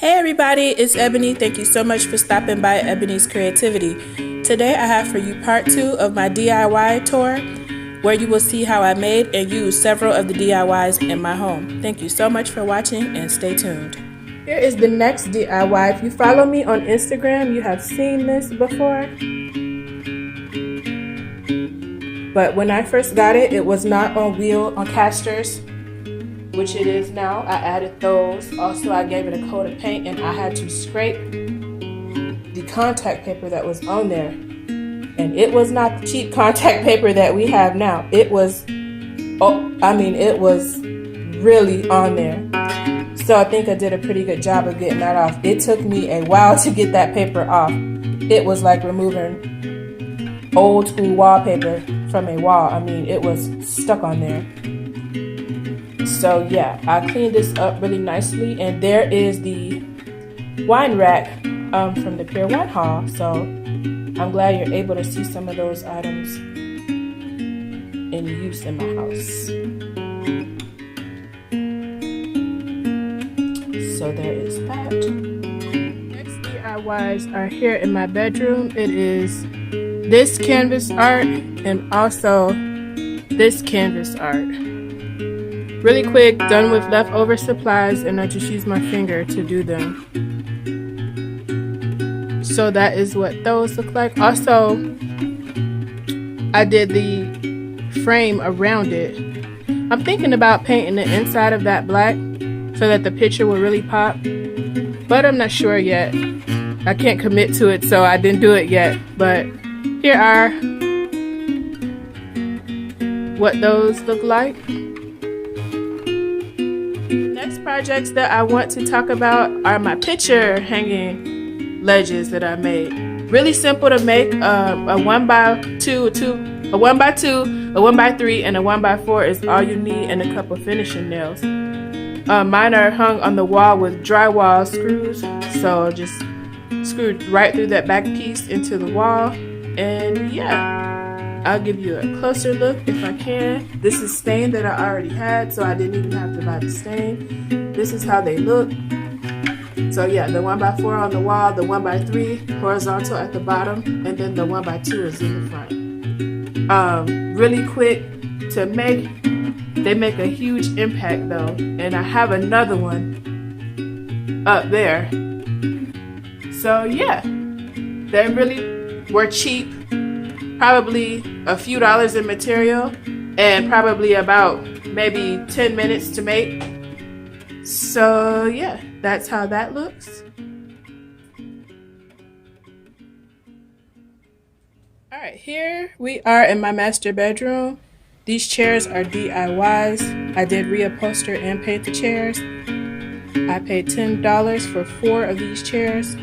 Hey everybody, it's Ebony. Thank you so much for stopping by Ebony's Creativity. Today I have for you part 2 of my DIY tour, where you will see how I made and used several of the DIYs in my home. Thank you so much for watching and stay tuned. Here is the next DIY. If you follow me on Instagram, you have seen this before. But when I first got it, it was not on casters, which it is now. I added those. Also, I gave it a coat of paint and I had to scrape the contact paper that was on there. And it was not the cheap contact paper that we have now. It was, it was really on there. So I think I did a pretty good job of getting that off. It took me a while to get that paper off. It was like removing old school wallpaper from a wall. It was stuck on there. So yeah, I cleaned this up really nicely, and there is the wine rack from the Pier 1 haul. So I'm glad you're able to see some of those items in use in my house. So there is that. Next DIYs are here in my bedroom. It is this canvas art and also this canvas art. Really quick, done with leftover supplies, and I just use my finger to do them. So that is what those look like. Also, I did the frame around it. I'm thinking about painting the inside of that black so that the picture will really pop, but I'm not sure yet. I can't commit to it, so I didn't do it yet. But here are what those look like. Next projects that I want to talk about are my picture hanging ledges that I made. Really simple to make. A 1x2, a 1x2, a 1x3, and a 1x4 is all you need, and a couple finishing nails. Mine are hung on the wall with drywall screws, so just screwed right through that back piece into the wall. And yeah, I'll give you a closer look if I can. This is stain that I already had, so I didn't even have to buy the stain. This is how they look. So yeah, the 1x4 on the wall, the 1x3 horizontal at the bottom, and then the 1x2 is in the front. Really quick to make. They make a huge impact though, and I have another one up there. So yeah, they really were cheap. Probably a few dollars in material and probably about maybe 10 minutes to make. So yeah, that's how that looks. Alright, here we are in my master bedroom. These chairs are DIYs. I did reupholster and paint the chairs. I paid $10 for 4 of these chairs.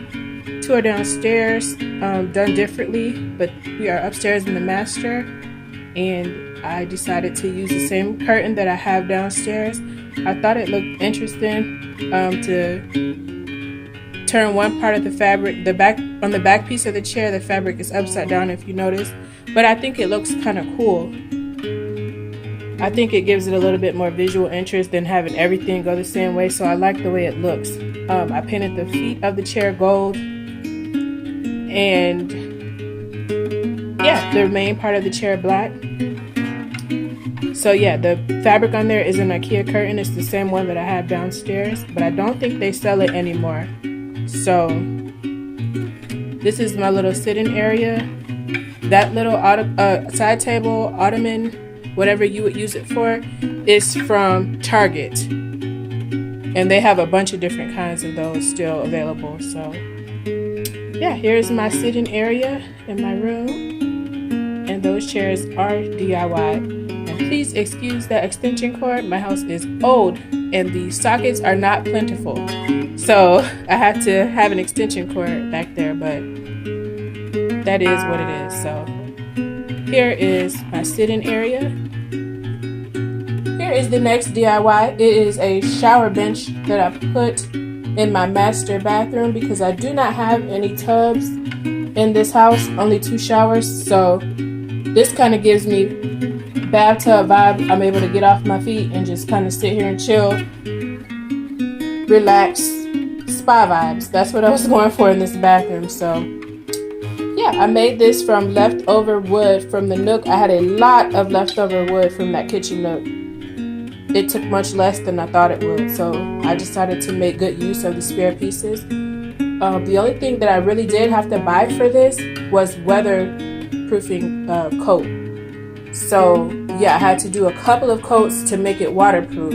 2 are downstairs, done differently, but we are upstairs in the master, and I decided to use the same curtain that I have downstairs. I thought it looked interesting to turn one part of the fabric, on the back piece of the chair, the fabric is upside down if you notice, but I think it looks kind of cool. I think it gives it a little bit more visual interest than having everything go the same way, so I like the way it looks. I painted the feet of the chair gold, and yeah, the main part of the chair black. So yeah, the fabric on there is an IKEA curtain. It's the same one that I have downstairs, but I don't think they sell it anymore. So this is my little sitting area. That little side table, ottoman, whatever you would use it for, is from Target, and they have a bunch of different kinds of those still available. So yeah, here's my sitting area in my room, and those chairs are DIY. And please excuse that extension cord. My house is old and the sockets are not plentiful, so I had to have an extension cord back there, but that is what it is. So here is my sitting area. Here is the next DIY. It is a shower bench that I put in my master bathroom because I do not have any tubs in this house, only 2 showers, so this kind of gives me bathtub vibe. I'm able to get off my feet and just kind of sit here and chill, relax, spa vibes. That's what I was going for in this bathroom. So yeah, I made this from leftover wood from the nook. I had a lot of leftover wood from that kitchen nook. It took much less than I thought it would, so I decided to make good use of the spare pieces. The only thing that I really did have to buy for this was weatherproofing coat. So yeah, I had to do a couple of coats to make it waterproof.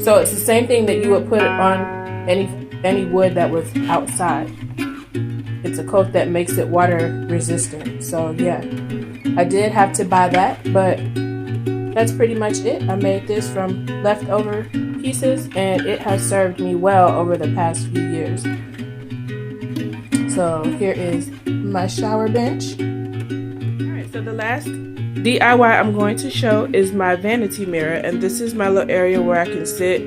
So it's the same thing that you would put on any wood that was outside. It's a coat that makes it water resistant. So yeah, I did have to buy that, but that's pretty much it. I made this from leftover pieces and it has served me well over the past few years. So here is my shower bench. Alright, so the last DIY I'm going to show is my vanity mirror, and this is my little area where I can sit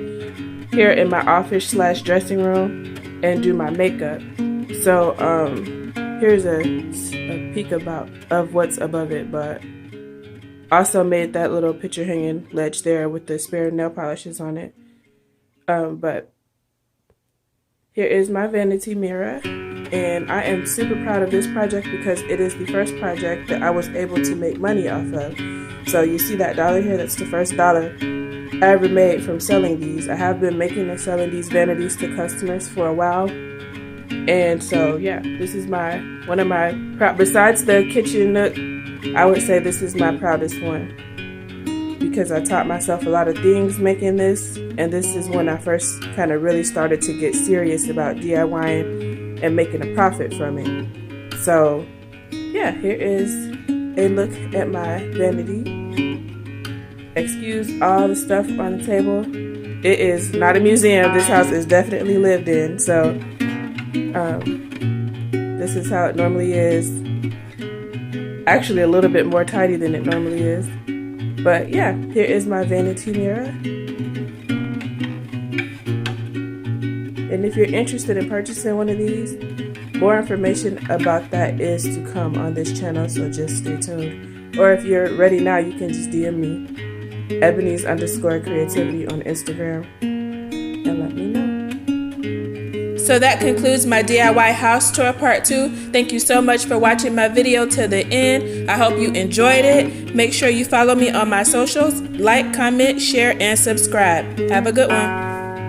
here in my office / dressing room and do my makeup. So here's a peek of what's above it, but also made that little picture hanging ledge there with the spare nail polishes on it. But here is my vanity mirror, and I am super proud of this project because it is the first project that I was able to make money off of. So you see that dollar here, that's the first dollar I ever made from selling these. I have been making and selling these vanities to customers for a while. And so yeah, this is one of my besides the kitchen nook, I would say this is my proudest one because I taught myself a lot of things making this, and this is when I first kind of really started to get serious about DIYing and making a profit from it. So yeah, here is a look at my vanity. Excuse all the stuff on the table. It is not a museum. This house is definitely lived in. So this is how it normally is. Actually a little bit more tidy than it normally is. But yeah, here is my vanity mirror. And if you're interested in purchasing one of these, more information about that is to come on this channel, so just stay tuned. Or if you're ready now, you can just DM me, Ebonies_creativity on Instagram, and let me know. So that concludes my DIY house tour part 2. Thank you so much for watching my video to the end. I hope you enjoyed it. Make sure you follow me on my socials, like, comment, share, and subscribe. Have a good one.